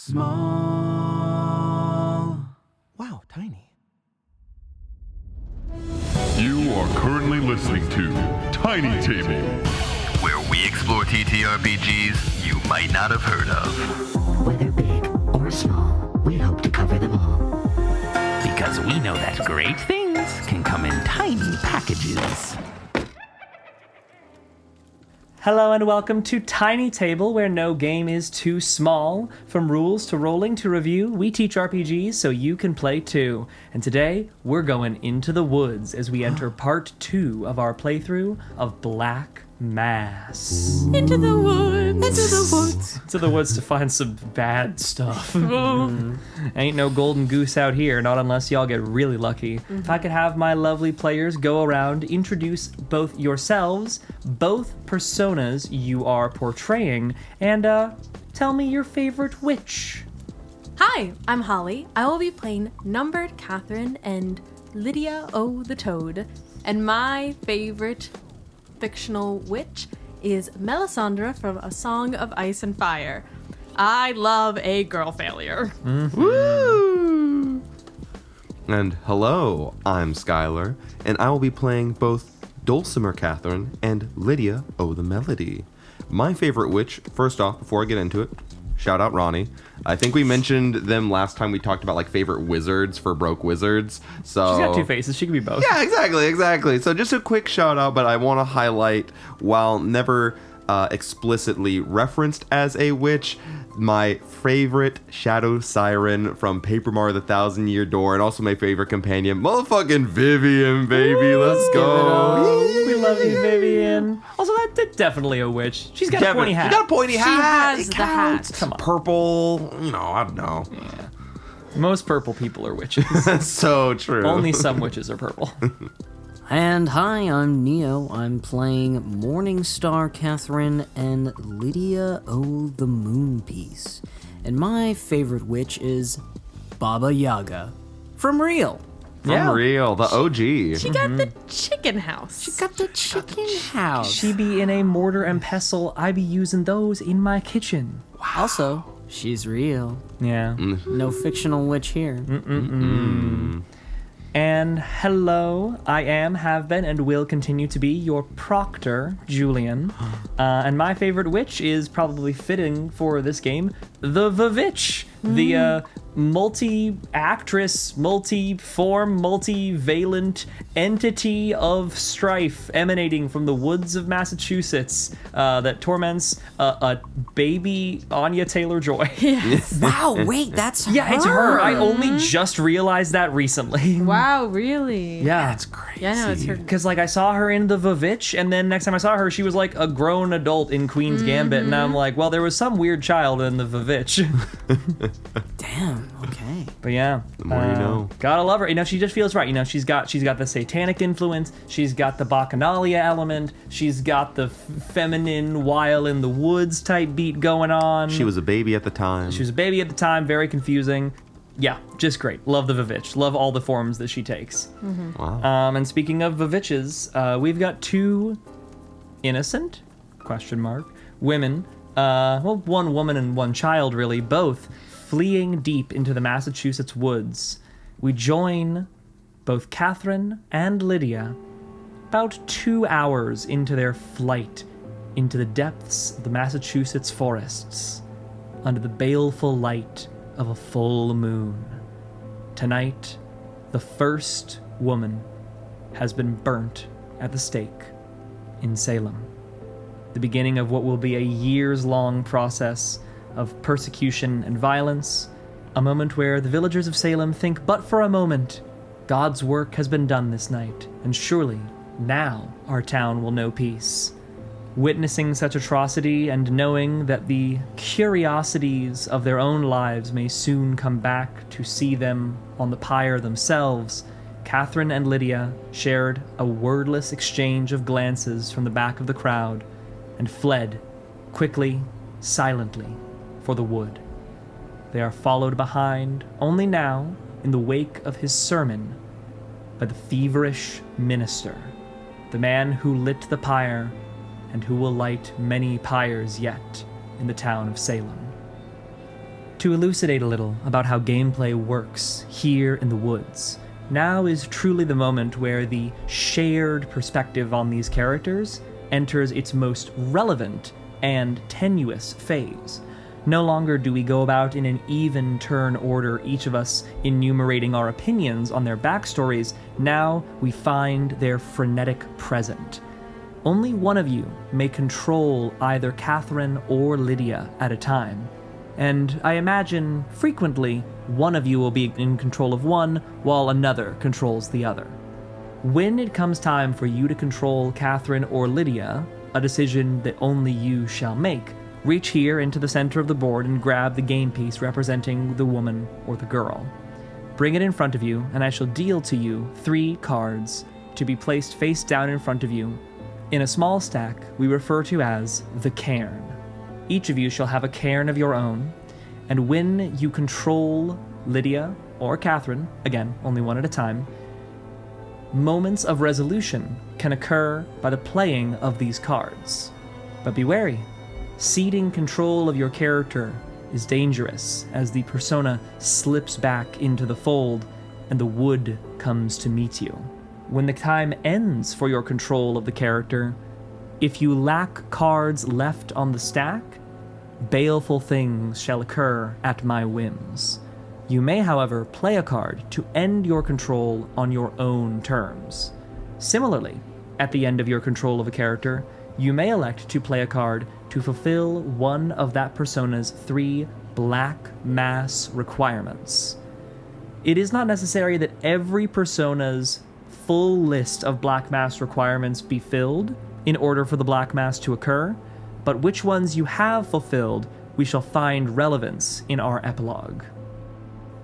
small. Wow, tiny. You are currently listening to Tiny Table, where we explore TTRPGs you might not have heard of. Whether big or small, we hope to cover them all. Because we know that great things can come in tiny packages. Hello and welcome to Tiny Table, where no game is too small. From rules to rolling to review, we teach RPGs so you can play too. And today, we're going into the woods as we enter part 2 of our playthrough of Black Mass. Into the woods. Into the woods. To the woods to find some bad stuff. Ain't no golden goose out here, not unless y'all get really lucky. If I could have my lovely players go around, introduce both yourselves, both personas you are portraying, and tell me your favorite witch. Hi, I'm Holly. I will be playing Numbered Catherine and Lydia O the Toad. And my favorite fictional witch is Melisandre from A Song of Ice and Fire. I love a girl failure. Woo! And hello, I'm Skylar, and I will be playing both Dulcimer Catherine and Lydia O the Melody. My favorite witch, first off, before I get into it, shout out Ronnie. I think we mentioned them last time we talked about like favorite wizards for Broke Wizards. So She's got two faces, she can be both. Yeah, exactly. So just a quick shout out, but I want to highlight, while never explicitly referenced as a witch, my favorite shadow siren from Paper Mario the Thousand Year Door, and also my favorite companion, motherfucking Vivian, baby. Let's go. We love you, Vivian. Also, that's definitely a witch. She's got a pointy hat. She got a pointy hat. has It the counts. hat. Come on. Purple, I don't know. Yeah. Most purple people are witches. That's so true. Only some witches are purple. And hi, I'm Neo. I'm playing Morningstar Catherine and Lydia O the Moonpiece. And my favorite witch is Baba Yaga from Real. From Real, the OG. She got the chicken house. She got the chicken house. She be in a mortar and pestle. I be using those in my kitchen. Also, she's real. Yeah. No fictional witch here. And hello, I am, have been, and will continue to be your proctor, Julian. And my favorite witch is probably fitting for this game, the Vavitch, the multi-actress, multi-form, multivalent entity of strife emanating from the woods of Massachusetts that torments a baby Anya Taylor-Joy. Yes. Wow, wait, that's her. Yeah, it's her. I only just realized that recently. Wow, really? Yeah. That's crazy. Yeah, no, it's her. Because, like, I saw her in the Vavitch, and then next time I saw her, she was, like, a grown adult in Queen's Gambit, and I'm like, well, there was some weird child in the Vavitch. Damn, okay. But yeah. The more you know. Gotta love her. She just feels right. She's got the satanic influence, she's got the Bacchanalia element, she's got the feminine while in the woods type beat going on. She was a baby at the time. She was a baby at the time, very confusing. Yeah, just great. Love the Vavitch. Love all the forms that she takes. Wow. And speaking of Vavitches, we've got two innocent, women, one woman and one child really, both fleeing deep into the Massachusetts woods. We join both Catherine and Lydia about 2 hours into their flight into the depths of the Massachusetts forests under the baleful light of a full moon. Tonight, the first woman has been burnt at the stake in Salem. The beginning of what will be a years-long process of persecution and violence, a moment where the villagers of Salem think, but for a moment, God's work has been done this night, and surely now our town will know peace. Witnessing such atrocity and knowing that the curiosities of their own lives may soon come back to see them on the pyre themselves, Catherine and Lydia shared a wordless exchange of glances from the back of the crowd and fled, quickly, silently, for the wood. They are followed behind, only now, in the wake of his sermon, by the feverish minister, the man who lit the pyre and who will light many pyres yet in the town of Salem. To elucidate a little about how gameplay works here in the woods, now is truly the moment where the shared perspective on these characters enters its most relevant and tenuous phase. No longer do we go about in an even turn order, each of us enumerating our opinions on their backstories. Now we find their frenetic present. Only one of you may control either Catherine or Lydia at a time, and I imagine frequently one of you will be in control of one while another controls the other. When it comes time for you to control Catherine or Lydia, a decision that only you shall make, reach here into the center of the board and grab the game piece representing the woman or the girl. Bring it in front of you, and I shall deal to you 3 cards to be placed face down in front of you in a small stack we refer to as the cairn. Each of you shall have a cairn of your own, and when you control Lydia or Catherine, again, only one at a time, moments of resolution can occur by the playing of these cards. But be wary. Ceding control of your character is dangerous as the persona slips back into the fold and the wood comes to meet you. When the time ends for your control of the character, if you lack cards left on the stack, baleful things shall occur at my whims. You may, however, play a card to end your control on your own terms. Similarly, at the end of your control of a character, you may elect to play a card to fulfill one of that persona's 3 black mass requirements. It is not necessary that every persona's full list of black mass requirements be filled in order for the black mass to occur, but which ones you have fulfilled we shall find relevance in our epilogue.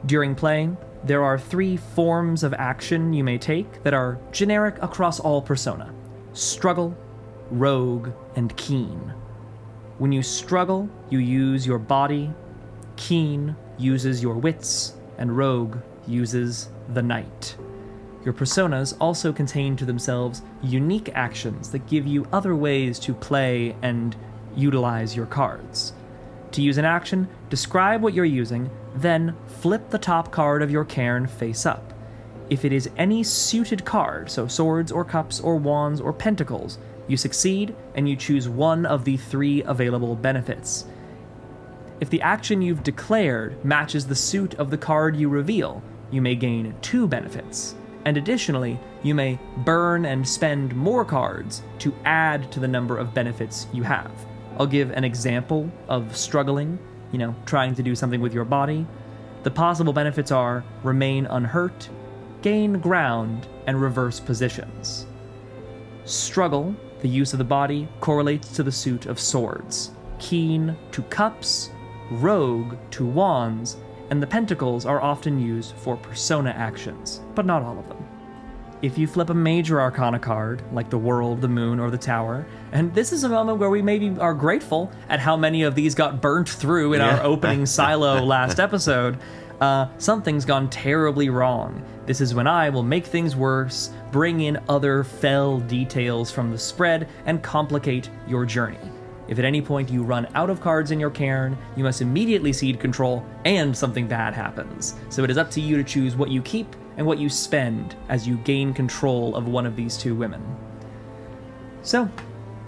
During playing, there are 3 forms of action you may take that are generic across all persona: struggle, rogue, and keen. When you struggle, you use your body, keen uses your wits, and rogue uses the night. Your personas also contain to themselves unique actions that give you other ways to play and utilize your cards. To use an action, describe what you're using, then flip the top card of your cairn face up. If it is any suited card, so swords or cups or wands or pentacles, you succeed and you choose one of the 3 available benefits. If the action you've declared matches the suit of the card you reveal, you may gain 2 benefits. And additionally, you may burn and spend more cards to add to the number of benefits you have. I'll give an example of struggling, trying to do something with your body. The possible benefits are remain unhurt, gain ground, and reverse positions. Struggle, the use of the body, correlates to the suit of swords. Keen to cups, rogue to wands, and the pentacles are often used for persona actions, but not all of them. If you flip a major arcana card, like the world, the moon, or the tower, and this is a moment where we maybe are grateful at how many of these got burnt through in our opening silo last episode, something's gone terribly wrong. This is when I will make things worse, bring in other fell details from the spread, and complicate your journey. If at any point you run out of cards in your cairn, you must immediately cede control and something bad happens. So it is up to you to choose what you keep and what you spend as you gain control of one of these 2 women. So,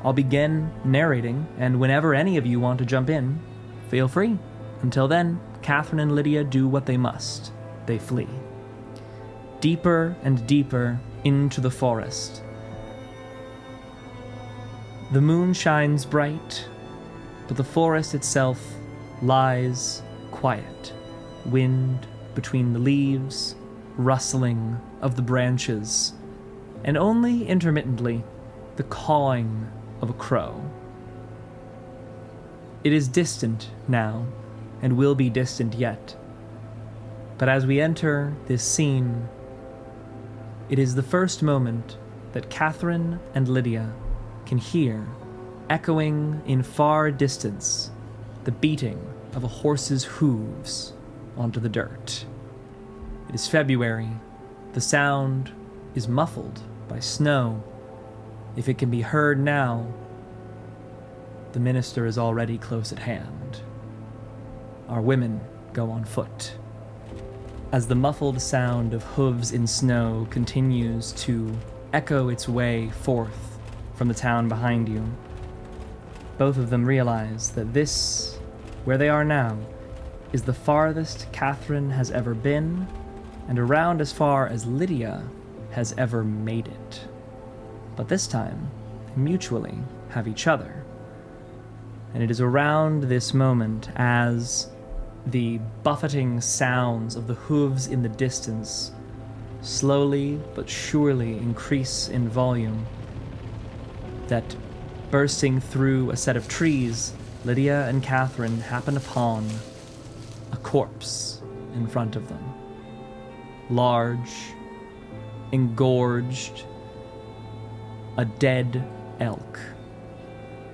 I'll begin narrating, and whenever any of you want to jump in, feel free. Until then, Catherine and Lydia do what they must. They flee. Deeper and deeper into the forest. The moon shines bright, but the forest itself lies quiet. Wind between the leaves, rustling of the branches, and only intermittently the cawing of a crow. It is distant now, and will be distant yet. But as we enter this scene, it is the first moment that Catherine and Lydia can hear, echoing in far distance, the beating of a horse's hooves onto the dirt. It is February. The sound is muffled by snow. If it can be heard now, the minister is already close at hand. Our women go on foot. As the muffled sound of hooves in snow continues to echo its way forth from the town behind you, both of them realize that this, where they are now, is the farthest Catherine has ever been, and around as far as Lydia has ever made it. But this time, they mutually have each other. And it is around this moment, as the buffeting sounds of the hooves in the distance slowly but surely increase in volume, that bursting through a set of trees, Lydia and Catherine happen upon a corpse in front of them. Large, engorged, a dead elk.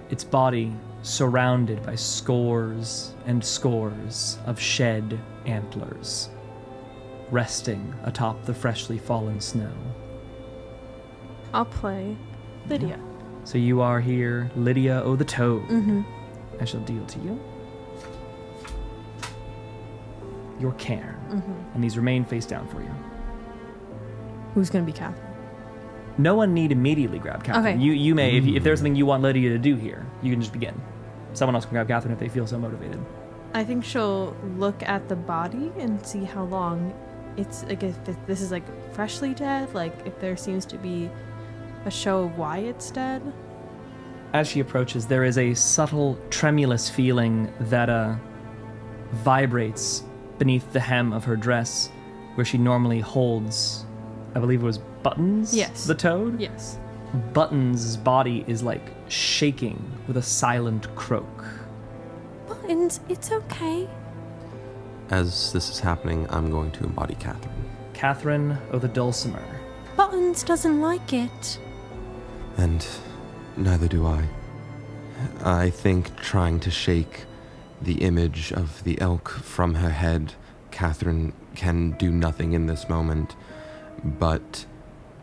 Its body surrounded by scores and scores of shed antlers, resting atop the freshly fallen snow. I'll play Lydia. So you are here, Lydia O the Toad. Mm-hmm. I shall deal to you your cairn, and these remain face down for you. Who's gonna be Catherine? No one need immediately grab Catherine. Okay. You may, if there's something you want Lydia to do here, you can just begin. Someone else can grab Catherine if they feel so motivated. I think she'll look at the body and see how long it's, like, if this is like freshly dead, like if there seems to be a show of why it's dead. As she approaches, there is a subtle, tremulous feeling that vibrates beneath the hem of her dress, where she normally holds, I believe it was Buttons? Yes. The toad? Yes. Buttons' body is like shaking with a silent croak. Buttons, it's okay. As this is happening, I'm going to embody Catherine. Catherine o' the Dulcimer. Buttons doesn't like it. And neither do I. I think trying to shake the image of the elk from her head, Catherine can do nothing in this moment but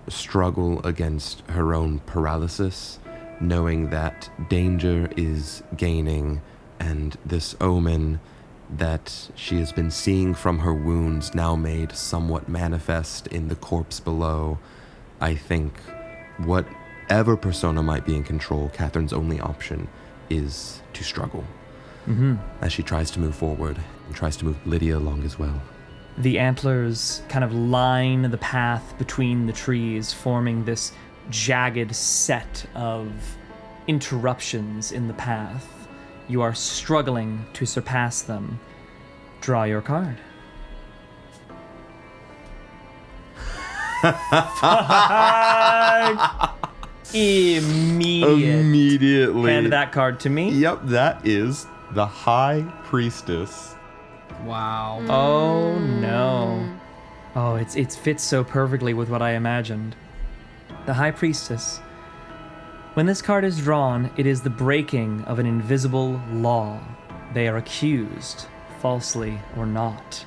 struggle against her own paralysis, knowing that danger is gaining, and this omen that she has been seeing from her wounds now made somewhat manifest in the corpse below. I think whatever persona might be in control, Catherine's only option is to struggle. As she tries to move forward and tries to move Lydia along as well. The antlers kind of line the path between the trees, forming this jagged set of interruptions in the path. You are struggling to surpass them. Draw your card. Immediately. Hand that card to me. Yep, that is the High Priestess. Wow. Oh no. Oh, it fits so perfectly with what I imagined. The High Priestess. When this card is drawn, it is the breaking of an invisible law. They are accused, falsely or not.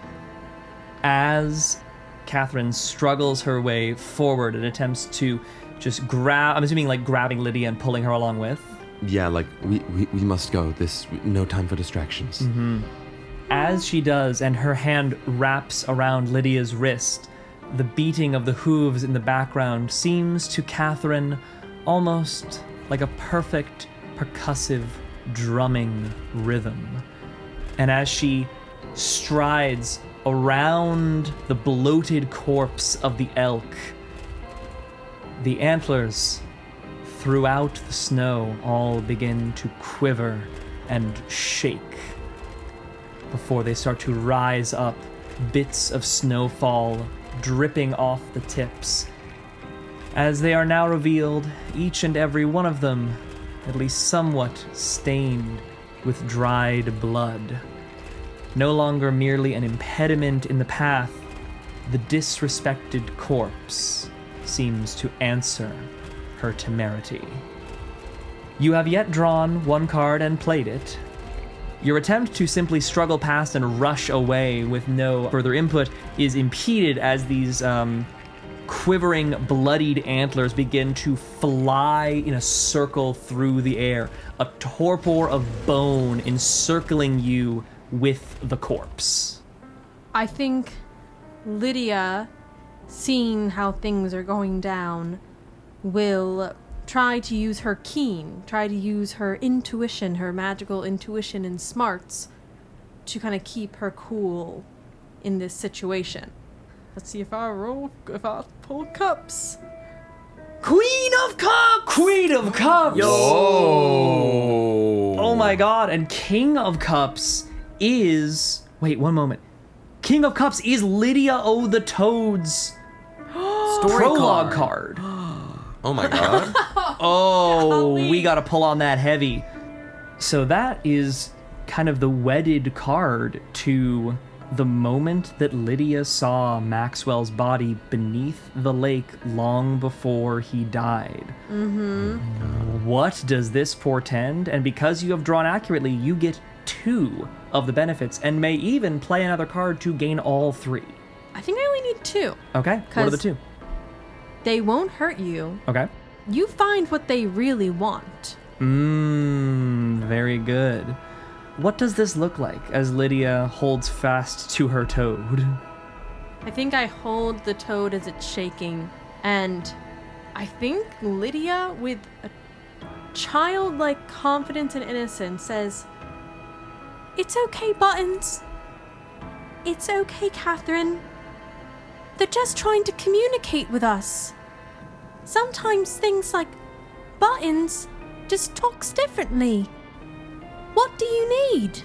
As Catherine struggles her way forward and attempts to just grab, I'm assuming like grabbing Lydia and pulling her along with. Yeah, like, we must go. No time for distractions. As she does, and her hand wraps around Lydia's wrist, the beating of the hooves in the background seems to Catherine almost like a perfect percussive drumming rhythm. And as she strides around the bloated corpse of the elk, the antlers throughout the snow all begin to quiver and shake before they start to rise up, bits of snowfall dripping off the tips. As they are now revealed, each and every one of them at least somewhat stained with dried blood. No longer merely an impediment in the path, the disrespected corpse seems to answer her temerity. You have yet drawn one card and played it. Your attempt to simply struggle past and rush away with no further input is impeded as these quivering, bloodied antlers begin to fly in a circle through the air, a torpor of bone encircling you with the corpse. I think Lydia, seeing how things are going down, will try to use her try to use her intuition, her magical intuition and smarts to kind of keep her cool in this situation. Let's see if I pull cups. Queen of Cups! Queen of Cups! Yo! Oh my god, and King of Cups is... Wait, one moment. King of Cups is Lydia O' the Toad's Story prologue card. Oh my god. Oh, we gotta pull on that heavy. So that is kind of the wedded card to the moment that Lydia saw Maxwell's body beneath the lake long before he died. What does this portend? And because you have drawn accurately, you get 2 of the benefits and may even play another card to gain all 3. I think I only need 2. Okay, what are the 2? They won't hurt you. Okay. You find what they really want. Very good. What does this look like as Lydia holds fast to her toad? I think I hold the toad as it's shaking, and I think Lydia, with a childlike confidence and innocence, says, "It's okay, Buttons. It's okay, Catherine. They're just trying to communicate with us. Sometimes things like Buttons just talks differently. What do you need?"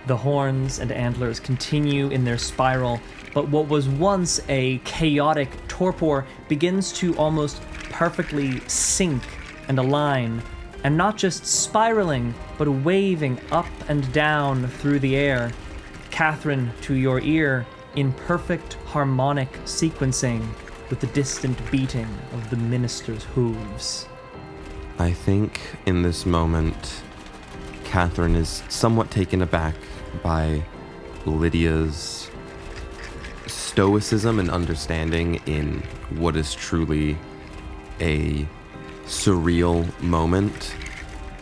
The horns and antlers continue in their spiral, but what was once a chaotic torpor begins to almost perfectly sync and align, and not just spiraling, but waving up and down through the air. Catherine, to your ear, in perfect harmonic sequencing with the distant beating of the minister's hooves. I think in this moment, Catherine is somewhat taken aback by Lydia's stoicism and understanding in what is truly a surreal moment.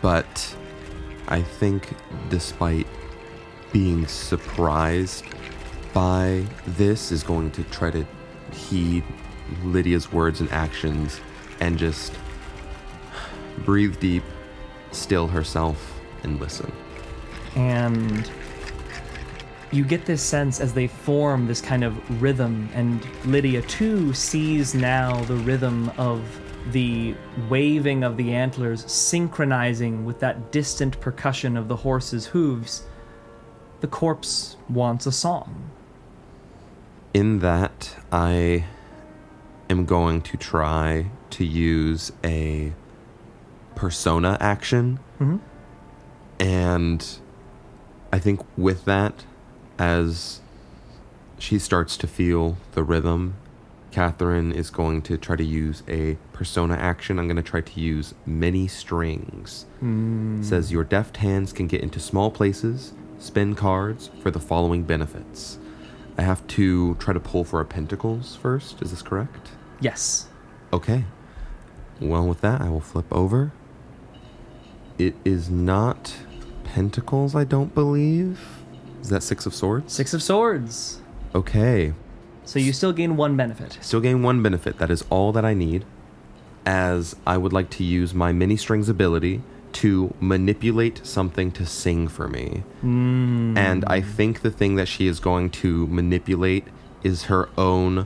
But I think despite being surprised by this, is going to try to heed Lydia's words and actions and just breathe deep, still herself, and listen. And you get this sense as they form this kind of rhythm, and Lydia too sees now the rhythm of the waving of the antlers synchronizing with that distant percussion of the horse's hooves. The corpse wants a song. In that, I am going to try to use a persona action. And I think with that, as she starts to feel the rhythm, Catherine is going to try to use a persona action. I'm going to try to use many strings. It says your deft hands can get into small places, spin cards for the following benefits. I have to try to pull for a pentacles first. Is this correct? Yes. Okay. Well, with that, I will flip over. It is not pentacles, I don't believe. Is that 6 of swords? 6 of swords. Okay. So you still gain 1 benefit. Still gain 1 benefit. That is all that I need. As I would like to use my mini strings ability to manipulate something to sing for me. And I think the thing that she is going to manipulate is her own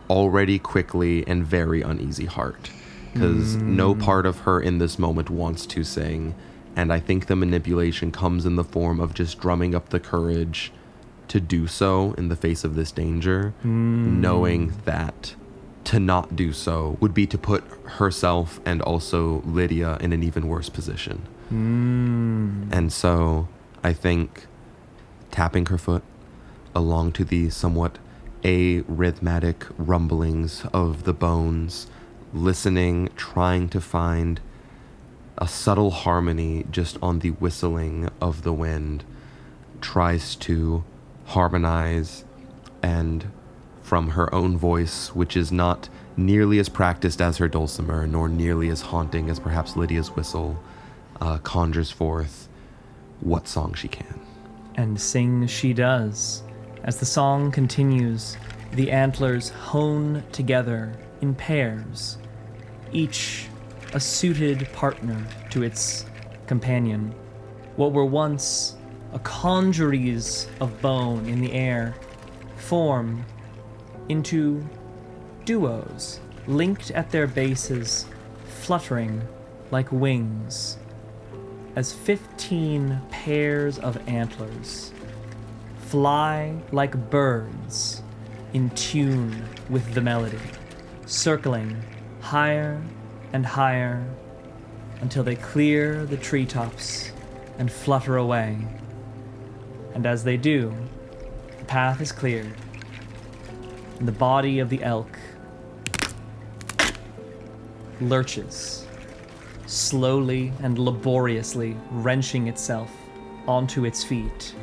already quickly and very uneasy heart. Because no part of her in this moment wants to sing. And I think the manipulation comes in the form of just drumming up the courage to do so in the face of this danger, knowing that to not do so would be to put herself and also Lydia in an even worse position. And so I think tapping her foot along to the somewhat arrhythmic rumblings of the bones, listening, trying to find a subtle harmony just on the whistling of the wind, tries to harmonize, and from her own voice, which is not nearly as practiced as her dulcimer, nor nearly as haunting as perhaps Lydia's whistle, conjures forth what song she can. And sing she does. As the song continues, the antlers hone together in pairs, each a suited partner to its companion. What were once a congeries of bone in the air form into duos, linked at their bases, fluttering like wings, as 15 pairs of antlers fly like birds in tune with the melody, circling higher and higher until they clear the treetops and flutter away. And as they do, the path is cleared, and the body of the elk lurches, slowly and laboriously wrenching itself onto its feet.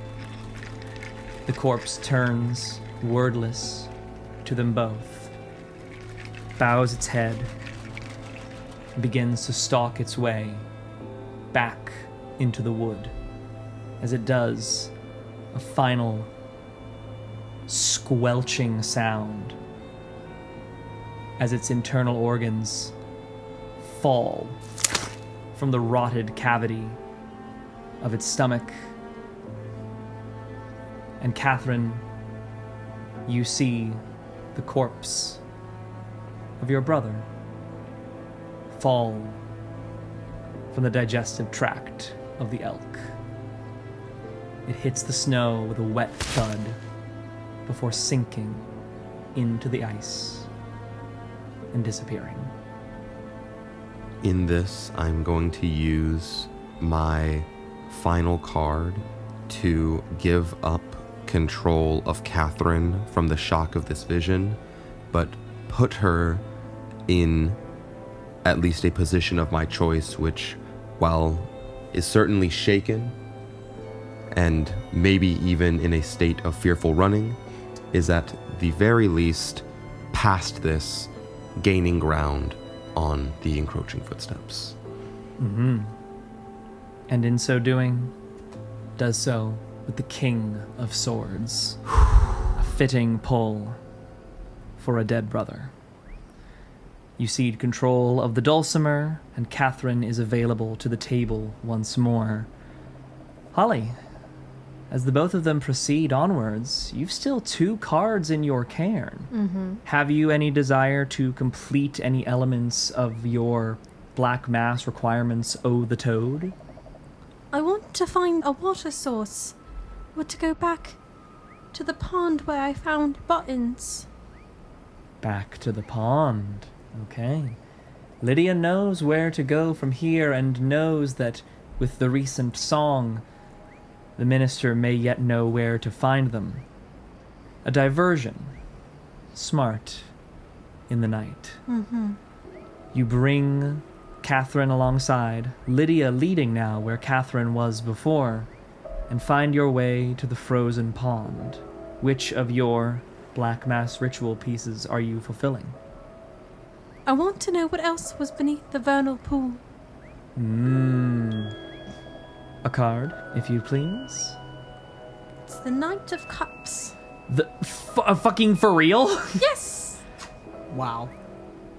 The corpse turns, wordless, to them both, bows its head, and begins to stalk its way back into the wood. As it does, a final squelching sound as its internal organs fall from the rotted cavity of its stomach. And Catherine, you see the corpse of your brother fall from the digestive tract of the elk. It hits the snow with a wet thud before sinking into the ice and disappearing. In this, I'm going to use my final card to give up control of Catherine from the shock of this vision, but put her in at least a position of my choice, which, while is certainly shaken and maybe even in a state of fearful running, is at the very least past this, gaining ground on the encroaching footsteps. And in so doing, does so with the King of Swords. A fitting pull for a dead brother. You cede control of the dulcimer, and Catherine is available to the table once more. Holly, as the both of them proceed onwards, you've still 2 cards in your cairn. Have you any desire to complete any elements of your Black Mass requirements, O the Toad? I want to find a water source. Or to go back to the pond where I found buttons. Back to the pond. Okay. Lydia knows where to go from here and knows that with the recent song, the minister may yet know where to find them. A diversion. Smart. In the night. You bring Catherine alongside, Lydia leading now where Catherine was before, and find your way to the frozen pond. Which of your Black Mass ritual pieces are you fulfilling? I want to know what else was beneath the vernal pool. A card, if you please. It's the Knight of Cups. Fucking for real? Yes! Wow.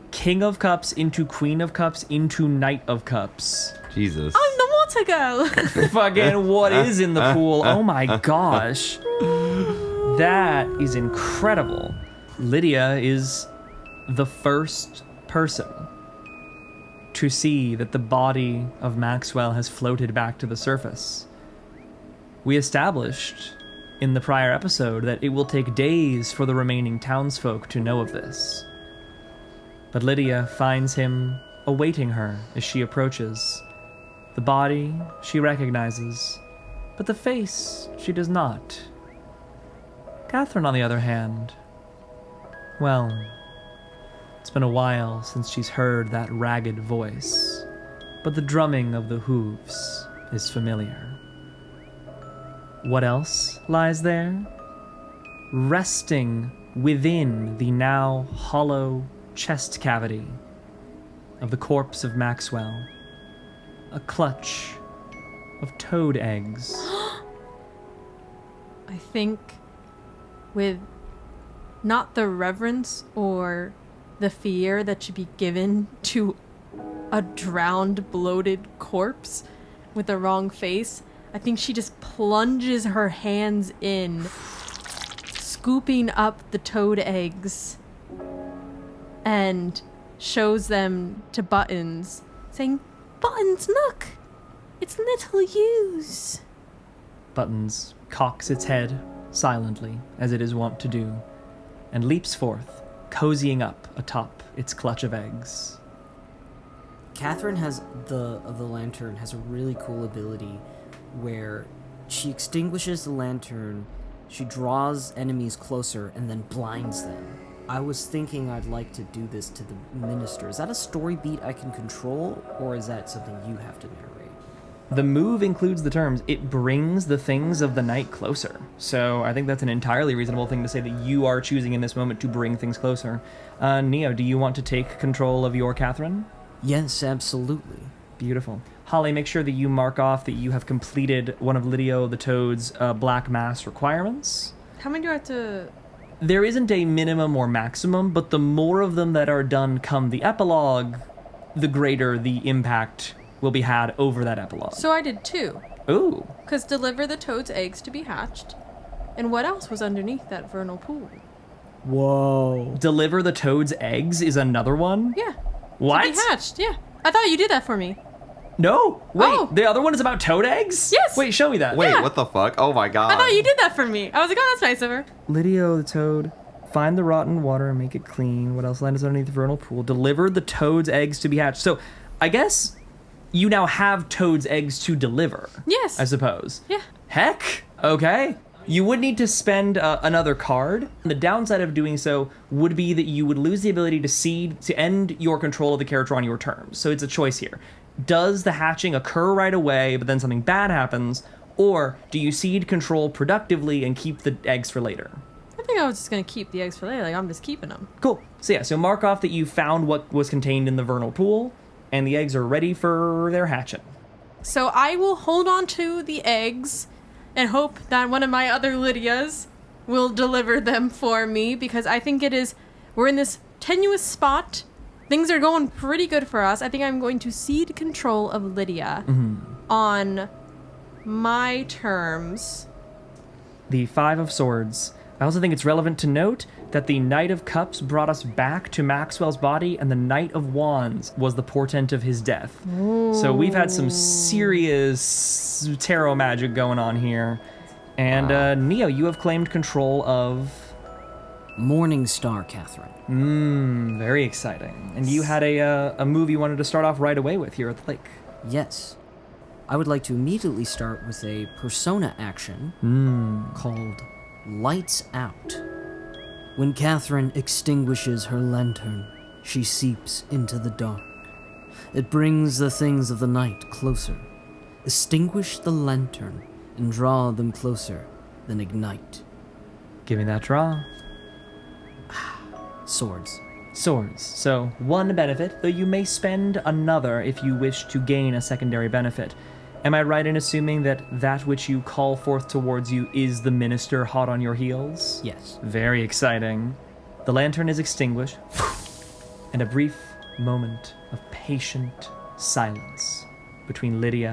King of Cups into Queen of Cups into Knight of Cups. Jesus. I'm the water girl! Fucking what is in the pool? Oh my gosh. That is incredible. Lydia is the first person to see that the body of Maxwell has floated back to the surface. We established in the prior episode that it will take days for the remaining townsfolk to know of this. But Lydia finds him awaiting her as she approaches. The body she recognizes, but the face she does not. Catherine, on the other hand, well, it's been a while since she's heard that ragged voice, but the drumming of the hooves is familiar. What else lies there? Resting within the now hollow chest cavity of the corpse of Maxwell, a clutch of toad eggs. I think with not the reverence or the fear that should be given to a drowned, bloated corpse with the wrong face. I think she just plunges her hands in, scooping up the toad eggs, and shows them to Buttons, saying, "Buttons, look! It's little yous." Buttons cocks its head silently, as it is wont to do, and leaps forth, cozying up atop its clutch of eggs. Catherine has the lantern has a really cool ability where she extinguishes the lantern, she draws enemies closer, and then blinds them. I was thinking I'd like to do this to the minister. Is that a story beat I can control, or is that something you have to narrate? The move includes the terms, it brings the things of the night closer. So I think that's an entirely reasonable thing to say that you are choosing in this moment to bring things closer. Neo, do you want to take control of your Catherine? Yes, absolutely. Beautiful. Holly, make sure that you mark off that you have completed one of Lydia the Toad's Black Mass requirements. How many do I have to... There isn't a minimum or maximum, but the more of them that are done come the epilogue, the greater the impact will be had over that epilogue. So I did 2. Ooh. Because deliver the toad's eggs to be hatched. And what else was underneath that vernal pool? Whoa. Deliver the Toad's eggs is another one? Yeah. What? To be hatched, yeah. I thought you did that for me. No. Wait, Oh. the other one is about toad eggs? Yes. Wait, show me that. Wait, Yeah. what the fuck? Oh my god. I thought you did that for me. I was like, oh, that's nice of her. Lydia the Toad, find the rotten water and make it clean. What else lands underneath the vernal pool? Deliver the Toad's eggs to be hatched. So, I guess you now have Toad's eggs to deliver. Yes. I suppose. Yeah. Heck, okay. You would need to spend another card. The downside of doing so would be that you would lose the ability to seed to end your control of the character on your terms. So it's a choice here. Does the hatching occur right away, but then something bad happens, or do you seed control productively and keep the eggs for later? I think I was just going to keep the eggs for later. Like, I'm just keeping them. Cool. So yeah, so mark off that you found what was contained in the vernal pool, and the eggs are ready for their hatching. So I will hold on to the eggs and hope that one of my other Lydias will deliver them for me, because I think we're in this tenuous spot. Things are going pretty good for us. I think I'm going to cede control of Lydia on my terms. The Five of Swords. I also think it's relevant to note that the Knight of Cups brought us back to Maxwell's body, and the Knight of Wands was the portent of his death. Ooh. So we've had some serious tarot magic going on here. And Neo, you have claimed control of... Morningstar, Catherine. Very exciting. And you had a move you wanted to start off right away with here at the lake. Yes. I would like to immediately start with a persona action called Lights Out. When Catherine extinguishes her lantern, she seeps into the dark. It brings the things of the night closer. Extinguish the lantern and draw them closer, then ignite. Give me that draw. Swords. Swords. So, one benefit, though you may spend another if you wish to gain a secondary benefit. Am I right in assuming that that which you call forth towards you is the minister hot on your heels? Yes. Very exciting. The lantern is extinguished, and a brief moment of patient silence between Lydia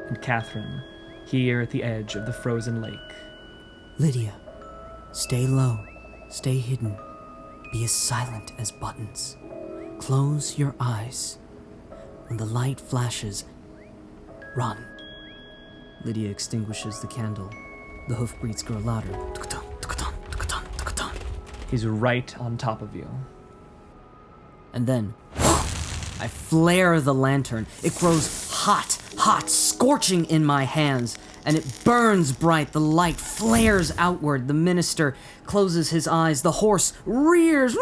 and Catherine here at the edge of the frozen lake. Lydia, stay low, stay hidden, be as silent as buttons. Close your eyes. When the light flashes, run. Lydia extinguishes the candle. The hoofbeats grow louder. He's right on top of you. And then, I flare the lantern. It grows hot, scorching in my hands, and it burns bright. The light flares outward. The minister closes his eyes. The horse rears.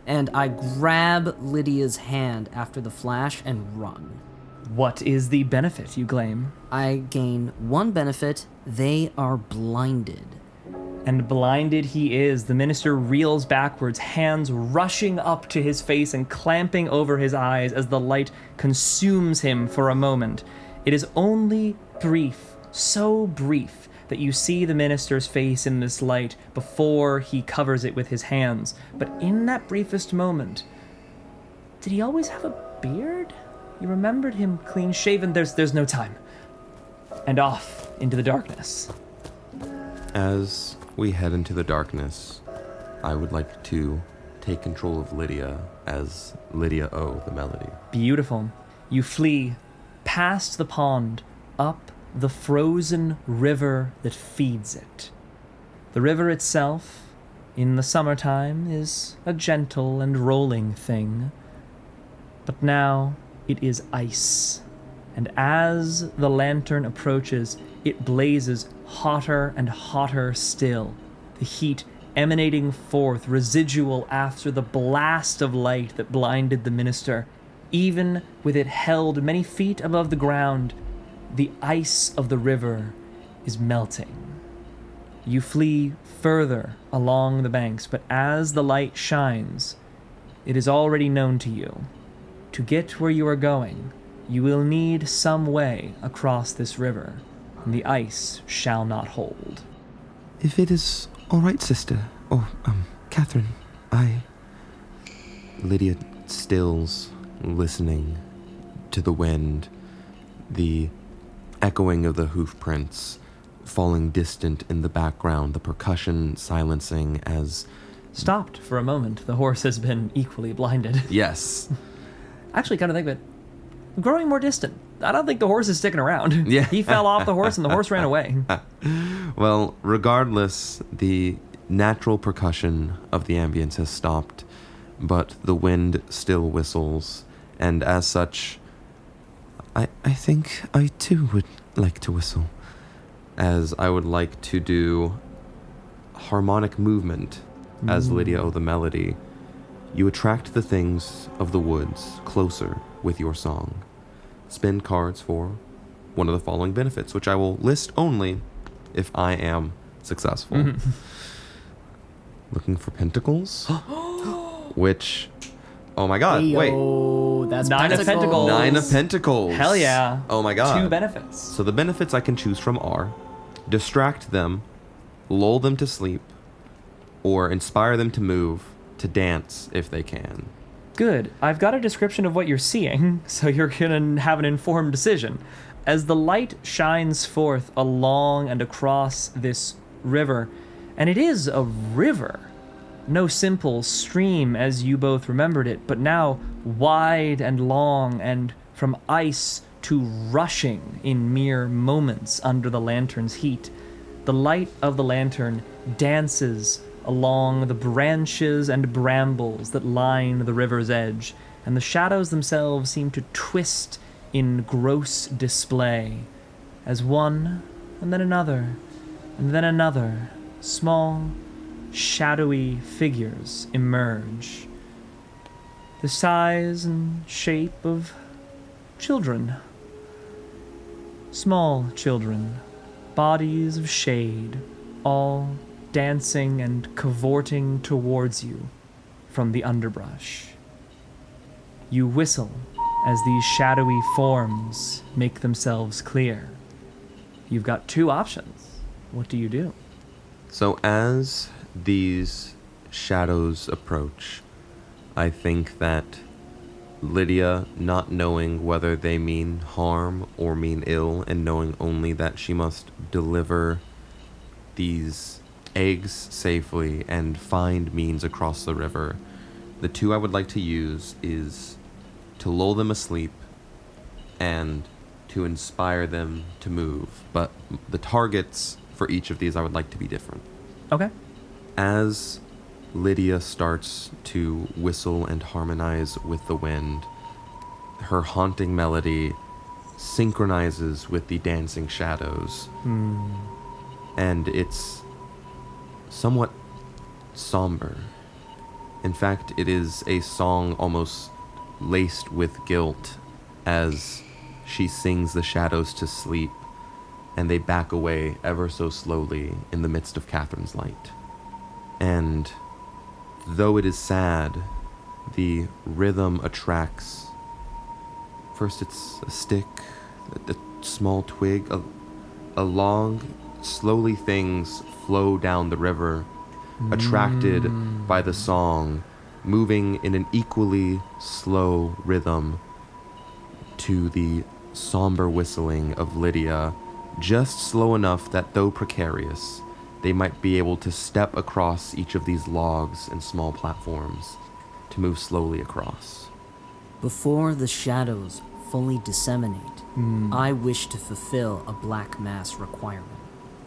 And I grab Lydia's hand after the flash and run. What is the benefit you claim? I gain one benefit. They are blinded. And blinded he is. The minister reels backwards, hands rushing up to his face and clamping over his eyes as the light consumes him for a moment. It is only brief, so brief, that you see the minister's face in this light before he covers it with his hands. But in that briefest moment, did he always have a beard? You remembered him clean-shaven. There's no time. And off into the darkness. As we head into the darkness, I would like to take control of Lydia as Lydia O, the melody. Beautiful. You flee past the pond, up the frozen river that feeds it. The river itself, in the summertime, is a gentle and rolling thing. But now it is ice. And as the lantern approaches, it blazes hotter and hotter still, the heat emanating forth, residual after the blast of light that blinded the minister. Even with it held many feet above the ground, the ice of the river is melting. You flee further along the banks, but as the light shines, it is already known to you. To get where you are going, you will need some way across this river, and the ice shall not hold. If it is all right, sister. Catherine, Lydia stills, listening to the wind, the echoing of the hoof prints falling distant in the background, the percussion silencing as... Stopped for a moment. The horse has been equally blinded. Yes. Actually, kind of think of it, growing more distant. I don't think the horse is sticking around. Yeah. He fell off the horse and the horse ran away. Well, regardless, the natural percussion of the ambience has stopped, but the wind still whistles, and as such, I think I too would like to whistle, as I would like to do harmonic movement as Lydia O the melody. You attract the things of the woods closer with your song. Spin cards for one of the following benefits, which I will list only if I am successful. Looking for pentacles, which, oh my god, wait. That's Nine of Pentacles. 9 of Pentacles. Hell yeah. Oh my god. 2 benefits. So the benefits I can choose from are distract them, lull them to sleep, or inspire them to move, to dance if they can. Good. I've got a description of what you're seeing, so you're gonna have an informed decision. As the light shines forth along and across this river, and it is a river, no simple stream as you both remembered it, but now wide and long, and from ice to rushing in mere moments under the lantern's heat. The light of the lantern dances along the branches and brambles that line the river's edge, and the shadows themselves seem to twist in gross display, as one, and then another, and then another, small, shadowy figures emerge, the size and shape of children. Small children, bodies of shade, all dancing and cavorting towards you from the underbrush. You whistle as these shadowy forms make themselves clear. You've got 2 options. What do you do? So as these shadows approach, I think that Lydia, not knowing whether they mean harm or mean ill, and knowing only that she must deliver these eggs safely and find means across the river, the 2 I would like to use is to lull them asleep and to inspire them to move. But the targets for each of these I would like to be different. Okay. As Lydia starts to whistle and harmonize with the wind, her haunting melody synchronizes with the dancing shadows. And it's somewhat somber. In fact, it is a song almost laced with guilt as she sings the shadows to sleep, and they back away ever so slowly in the midst of Catherine's light. And though it is sad, the rhythm attracts. First it's a stick, a small twig, a long slowly things flow down the river, attracted by the song, moving in an equally slow rhythm to the somber whistling of Lydia, just slow enough that though precarious, they might be able to step across each of these logs and small platforms to move slowly across. Before the shadows fully disseminate, I wish to fulfill a black mass requirement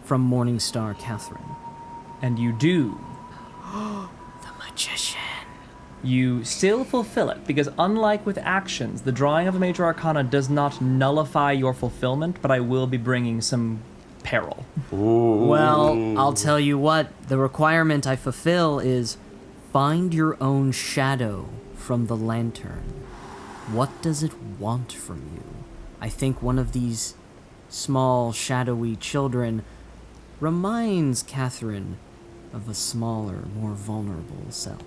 from Morningstar Catherine. And you do. The magician. You still fulfill it, because unlike with actions, the drawing of a major arcana does not nullify your fulfillment, but I will be bringing some peril. Well, I'll tell you what, the requirement I fulfill is find your own shadow from the lantern. What does it want from you? I think one of these small, shadowy children reminds Catherine of a smaller, more vulnerable self.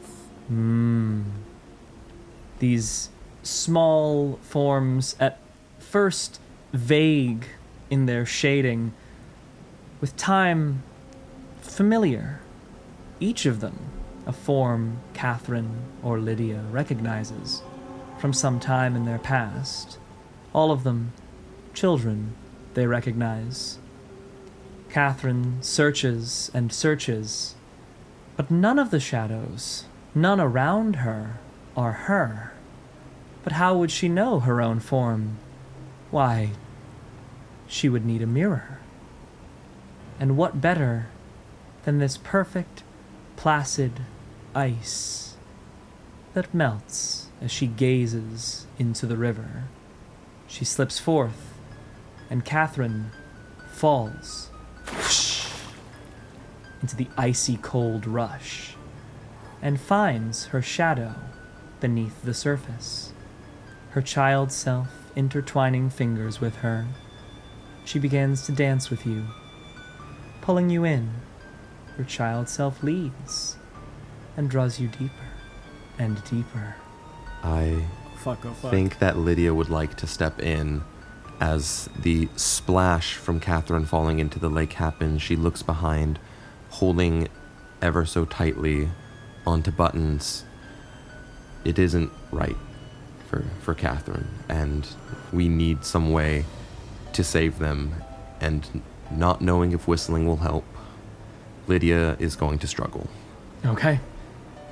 These small forms, at first vague in their shading, with time familiar. Each of them a form Catherine or Lydia recognizes from some time in their past. All of them children they recognize. Catherine searches and searches, but none of the shadows, none around her, are her. But how would she know her own form? Why, she would need a mirror. And what better than this perfect, placid ice that melts as she gazes into the river? She slips forth, and Catherine falls into the icy cold rush and finds her shadow beneath the surface, her child self intertwining fingers with her. She begins to dance with you, pulling you in. Her child self leads and draws you deeper and deeper. I think that Lydia would like to step in. As the splash from Catherine falling into the lake happens, she looks behind, holding ever so tightly onto buttons. It isn't right for Catherine, and we need some way to save them, and not knowing if whistling will help, Lydia is going to struggle. Okay,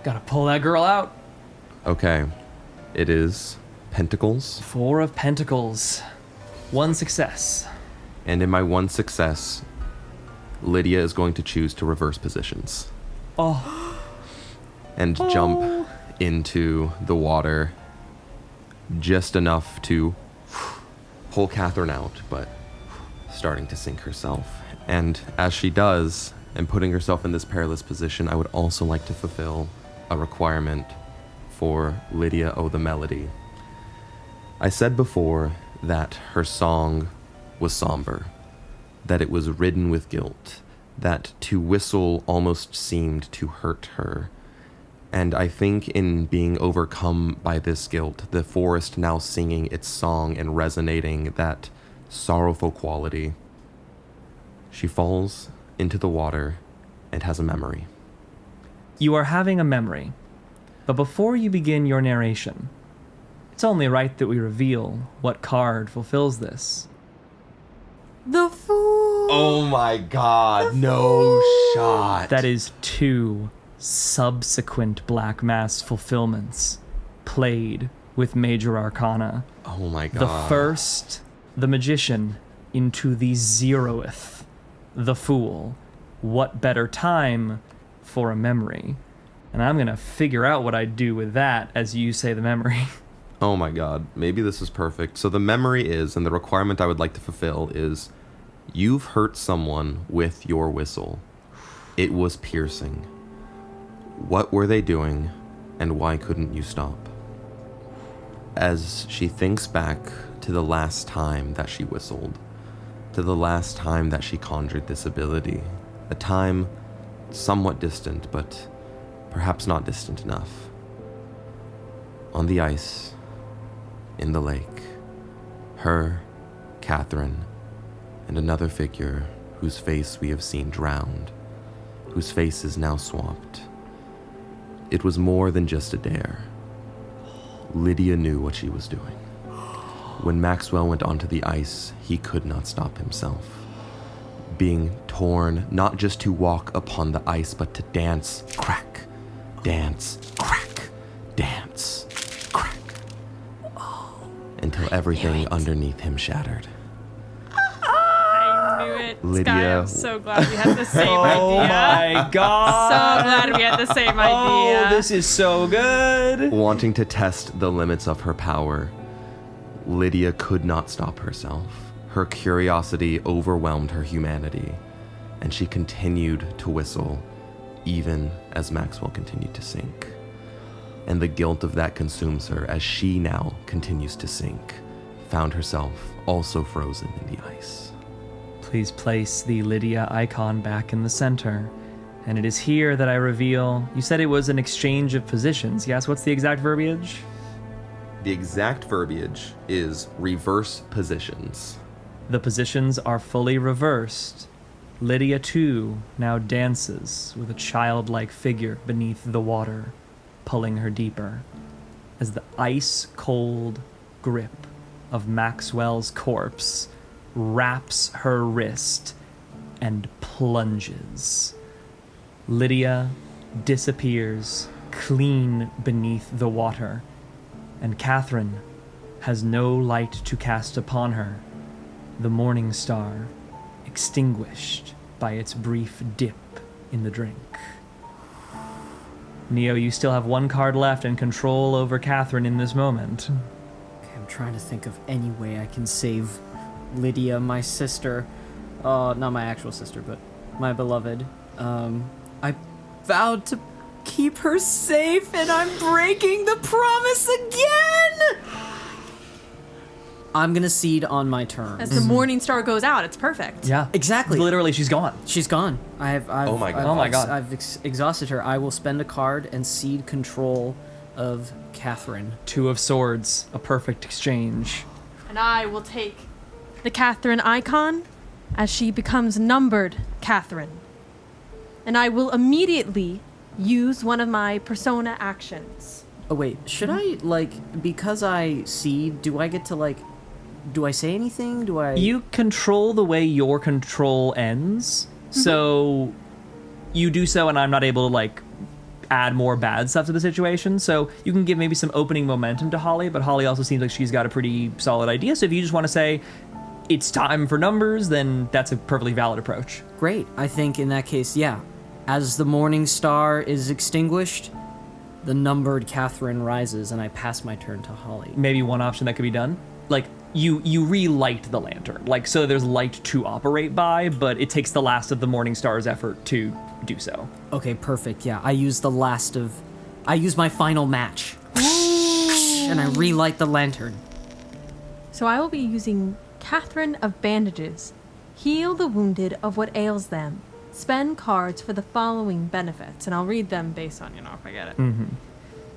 gotta pull that girl out. Okay, it is Pentacles. 4 of Pentacles. 1 success. And in my 1 success, Lydia is going to choose to reverse positions. And jump into the water just enough to pull Catherine out, but starting to sink herself. And as she does, and putting herself in this perilous position, I would also like to fulfill a requirement for Lydia O' the Melody. I said before that her song was somber, that it was ridden with guilt, that to whistle almost seemed to hurt her. And I think in being overcome by this guilt, the forest now singing its song and resonating that sorrowful quality, she falls into the water and has a memory. You are having a memory, but before you begin your narration, it's only right that we reveal what card fulfills this. The Fool! Oh my god, no shot. That is 2 subsequent Black Mass fulfillments played with Major Arcana. Oh my god. The first, the Magician, into the 0th, the Fool. What better time for a memory? And I'm gonna figure out what I do with that as you say the memory. Oh my god, maybe this is perfect. So the memory is, and the requirement I would like to fulfill is, you've hurt someone with your whistle. It was piercing. What were they doing, and why couldn't you stop? As she thinks back to the last time that she whistled, to the last time that she conjured this ability, a time somewhat distant, but perhaps not distant enough. On the ice, in the lake, her, Catherine, and another figure whose face we have seen drowned, whose face is now swamped. It was more than just a dare. Lydia knew what she was doing. When Maxwell went onto the ice, he could not stop himself. Being torn not just to walk upon the ice, but to dance, crack, dance, crack, dance, crack, until everything underneath him shattered. I knew it. Lydia- Sky, I'm so glad we had the same idea. Oh my god. So glad we had the same idea. Oh, this is so good. Wanting to test the limits of her power, Lydia could not stop herself. Her curiosity overwhelmed her humanity, and she continued to whistle, even as Maxwell continued to sink. And the guilt of that consumes her as she now continues to sink, found herself also frozen in the ice. Please place the Lydia icon back in the center. And it is here that I reveal, you said it was an exchange of positions. Yes, what's the exact verbiage? The exact verbiage is reverse positions. The positions are fully reversed. Lydia, too, now dances with a childlike figure beneath the water, pulling her deeper, as the ice-cold grip of Maxwell's corpse wraps her wrist and plunges. Lydia disappears clean beneath the water, and Catherine has no light to cast upon her. The morning star extinguished by its brief dip in the drink. Neo, you still have one card left and control over Catherine in this moment. Okay, I'm trying to think of any way I can save Lydia, my sister. Not my actual sister, but my beloved. I vowed to keep her safe, and I'm breaking the promise again! I'm gonna cede on my terms. As the morning star goes out, it's perfect. Yeah, Exactly. Literally, she's gone. She's gone. Oh my God. I've exhausted her. I will spend a card and cede control of Catherine. Two of Swords, a perfect exchange. And I will take the Catherine icon as she becomes numbered Catherine. And I will immediately use one of my persona actions. Oh wait, should I because I cede? Do I get to Do I say anything? Do I? You control the way your control ends, so you do so, and I'm not able to add more bad stuff to the situation. So you can give maybe some opening momentum to Holly, but Holly also seems like she's got a pretty solid idea. So if you just want to say it's time for numbers, then that's a perfectly valid approach. Great. I think in that case, yeah. As the morning star is extinguished, the numbered Catherine rises, and I pass my turn to Holly. Maybe one option that could be done, you relight the lantern, so there's light to operate by, but it takes the last of the morning star's effort to do so. Okay, perfect. Yeah, I use my final match, and I relight the lantern. So I will be using Catherine of Bandages. Heal the wounded of what ails them. Spend cards for the following benefits, and I'll read them based on, if I get it. Mm-hmm.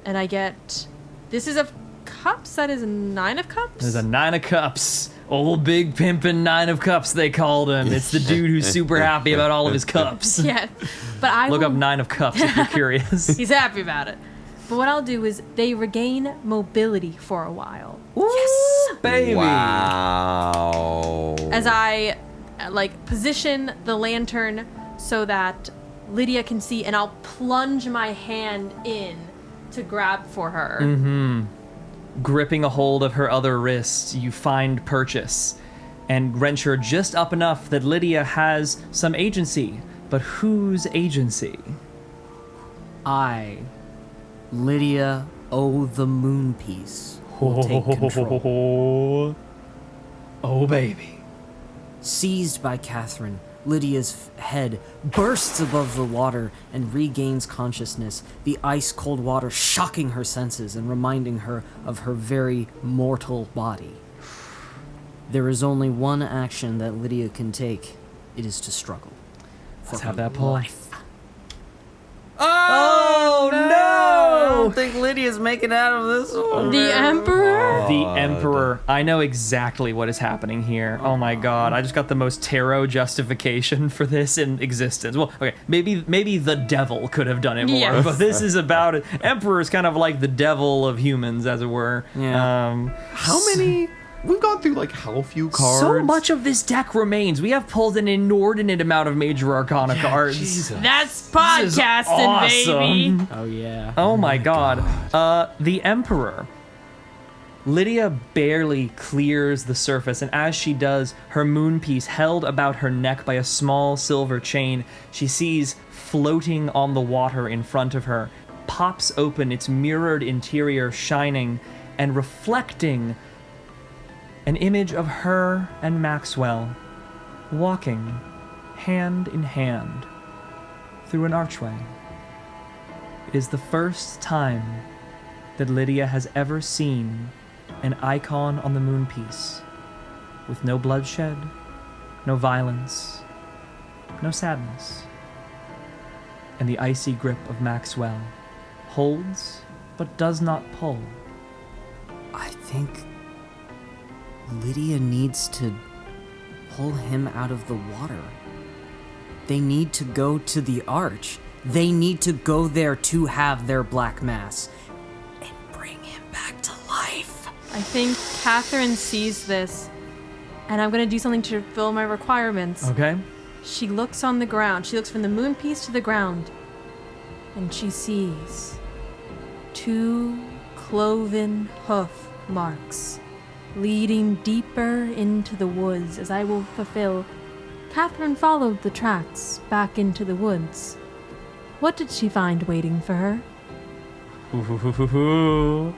And I get, this is a cups, that is a 9 of cups? There's a 9 of cups. Old big pimpin' 9 of cups, they called him. It's the dude who's super happy about all of his cups. Yeah, but I Look will, up 9 of cups if you're curious. He's happy about it. But what I'll do is they regain mobility for a while. Yes, baby. Wow. As I position the lantern so that Lydia can see, and I'll plunge my hand in to grab for her. Mm-hmm. Gripping a hold of her other wrist, you find purchase and wrench her just up enough that Lydia has some agency. But whose agency? I, Lydia the Moon Piece, will take control. Oh, baby. Seized by Catherine, Lydia's head bursts above the water and regains consciousness, the ice-cold water shocking her senses and reminding her of her very mortal body. There is only one action that Lydia can take. It is to struggle. Let's have that pull. Life. Oh, no! think Lydia's making out of this one? The Emperor? The Emperor. I know exactly what is happening here. Oh my god, I just got the most tarot justification for this in existence. Well, okay, maybe the devil could have done it more, Yes. but this is about it. Emperor is kind of like the devil of humans, as it were. Yeah. How many? We've gone through like how few cards? So much of this deck remains. We have pulled an inordinate amount of major arcana cards. Jesus. That's This is podcasting, baby. awesome. Oh, yeah. Oh my god. The Emperor. Lydia barely clears the surface, and as she does, her moon piece held about her neck by a small silver chain, she sees floating on the water in front of her, pops open its mirrored interior, shining and reflecting an image of her and Maxwell walking hand in hand through an archway. It is the first time that Lydia has ever seen an icon on the moon piece with no bloodshed, no violence, no sadness. And the icy grip of Maxwell holds but does not pull. I think Lydia needs to pull him out of the water. They need to go to the arch. They need to go there to have their black mass and bring him back to life. I think Catherine sees this, and I'm gonna do something to fulfill my requirements. Okay? She looks on the ground. She looks from the moon piece to the ground, and she sees 2 cloven hoof marks leading deeper into the woods, as I will fulfill. Catherine followed the tracks back into the woods. What did she find waiting for her? Ooh,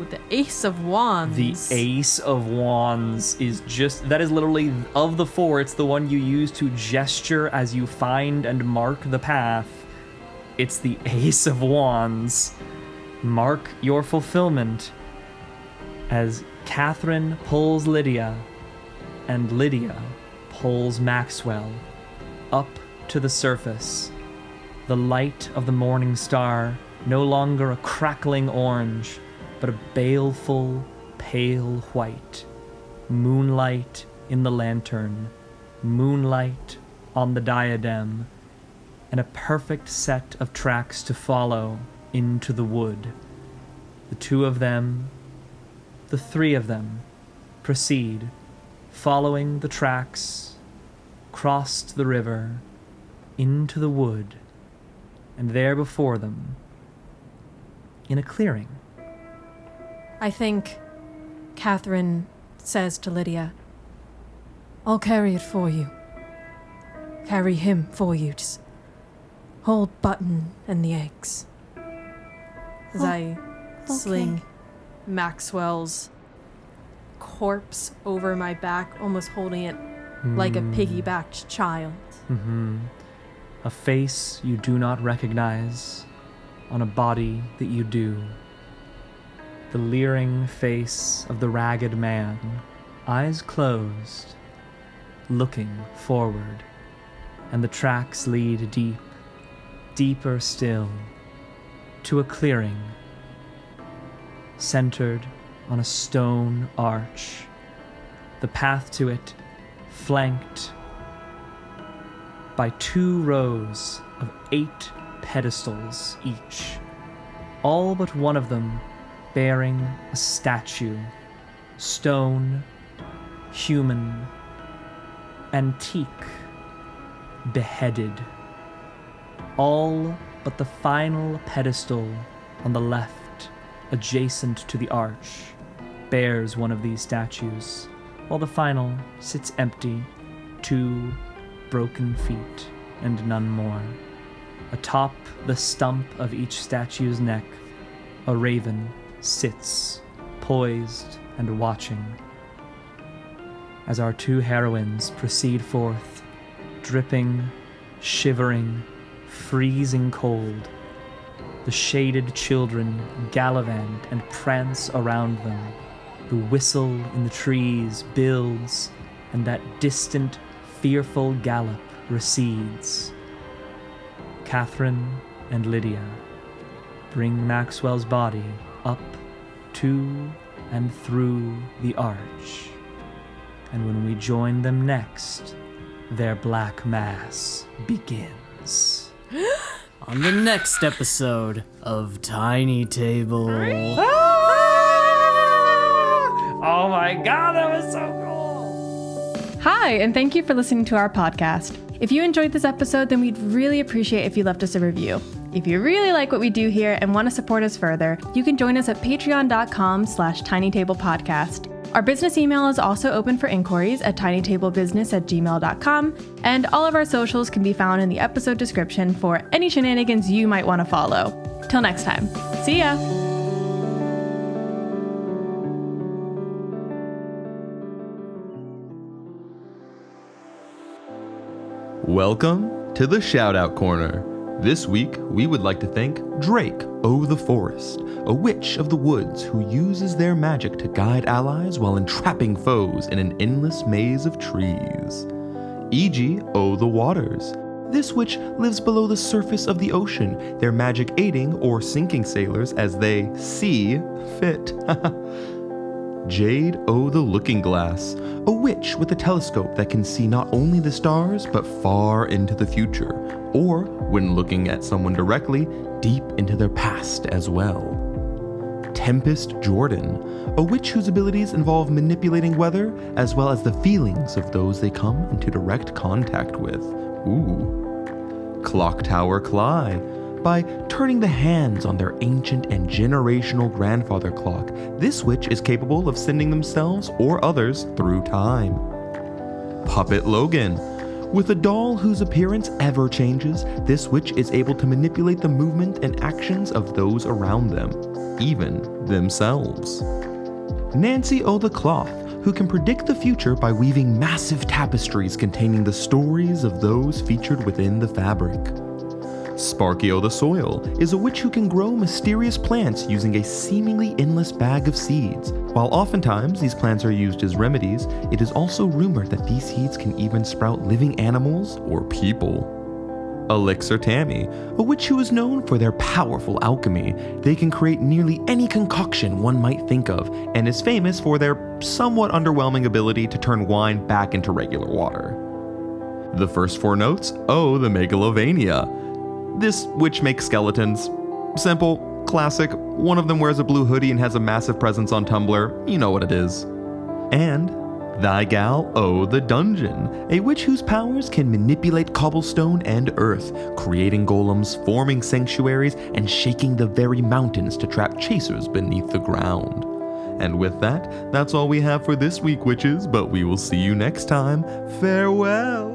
the Ace of Wands. The Ace of Wands is that is literally, of the 4, it's the one you use to gesture as you find and mark the path. It's the Ace of Wands. Mark your fulfillment as Catherine pulls Lydia and Lydia pulls Maxwell up to the surface. The light of the morning star, no longer a crackling orange, but a baleful, pale white. Moonlight in the lantern, moonlight on the diadem, and a perfect set of tracks to follow into the wood. The 2 of them, the 3 of them, proceed, following the tracks, crossed the river, into the wood, and there before them, in a clearing. I think Catherine says to Lydia, I'll carry it for you. Carry him for you. Just hold Button and the eggs. As I sling Maxwell's corpse over my back, almost holding it like a piggybacked child. A face you do not recognize on a body that you do. The leering face of the ragged man, eyes closed, looking forward, and the tracks lead deep, deeper still, to a clearing, centered on a stone arch, the path to it flanked by 2 rows of 8 pedestals each, all but one of them bearing a statue, stone, human, antique, beheaded. All but the final pedestal on the left, adjacent to the arch, bears one of these statues, while the final sits empty, 2 broken feet and none more. Atop the stump of each statue's neck, a raven sits, poised and watching. As our 2 heroines proceed forth, dripping, shivering, freezing cold, the shaded children gallivant and prance around them. The whistle in the trees builds, and that distant, fearful gallop recedes. Catherine and Lydia, bring Maxwell's body up to and through the arch. And when we join them next, their black mass begins. On the next episode of Tiny Table. Oh my god, that was so cool! Hi, and thank you for listening to our podcast. If you enjoyed this episode, then we'd really appreciate if you left us a review. If you really like what we do here and want to support us further, you can join us at patreon.com/tinytablepodcast. Our business email is also open for inquiries at tinytablebusiness@gmail.com, and all of our socials can be found in the episode description for any shenanigans you might want to follow. Till next time, see ya! Welcome to the Shoutout Corner. This week, we would like to thank Drake O' the Forest, a witch of the woods who uses their magic to guide allies while entrapping foes in an endless maze of trees. E.G. O' the Waters. This witch lives below the surface of the ocean, their magic aiding or sinking sailors as they see fit. Jade O' the Looking Glass, a witch with a telescope that can see not only the stars, but far into the future, or, when looking at someone directly, deep into their past as well. Tempest Jordan, a witch whose abilities involve manipulating weather, as well as the feelings of those they come into direct contact with. Ooh. Clock Tower Cly, by turning the hands on their ancient and generational grandfather clock, this witch is capable of sending themselves or others through time. Puppet Logan. With a doll whose appearance ever changes, this witch is able to manipulate the movement and actions of those around them, even themselves. Nancy O' the Cloth, who can predict the future by weaving massive tapestries containing the stories of those featured within the fabric. Sparky O' the Soil is a witch who can grow mysterious plants using a seemingly endless bag of seeds. While oftentimes these plants are used as remedies, it is also rumored that these seeds can even sprout living animals or people. Elixir Tammy, a witch who is known for their powerful alchemy. They can create nearly any concoction one might think of, and is famous for their somewhat underwhelming ability to turn wine back into regular water. The first four notes, O' the Megalovania. This witch makes skeletons. Simple, classic, one of them wears a blue hoodie and has a massive presence on Tumblr, you know what it is. And Thy Gal O' the Dungeon, a witch whose powers can manipulate cobblestone and earth, creating golems, forming sanctuaries, and shaking the very mountains to trap chasers beneath the ground. And with that, that's all we have for this week, witches, but we will see you next time. Farewell!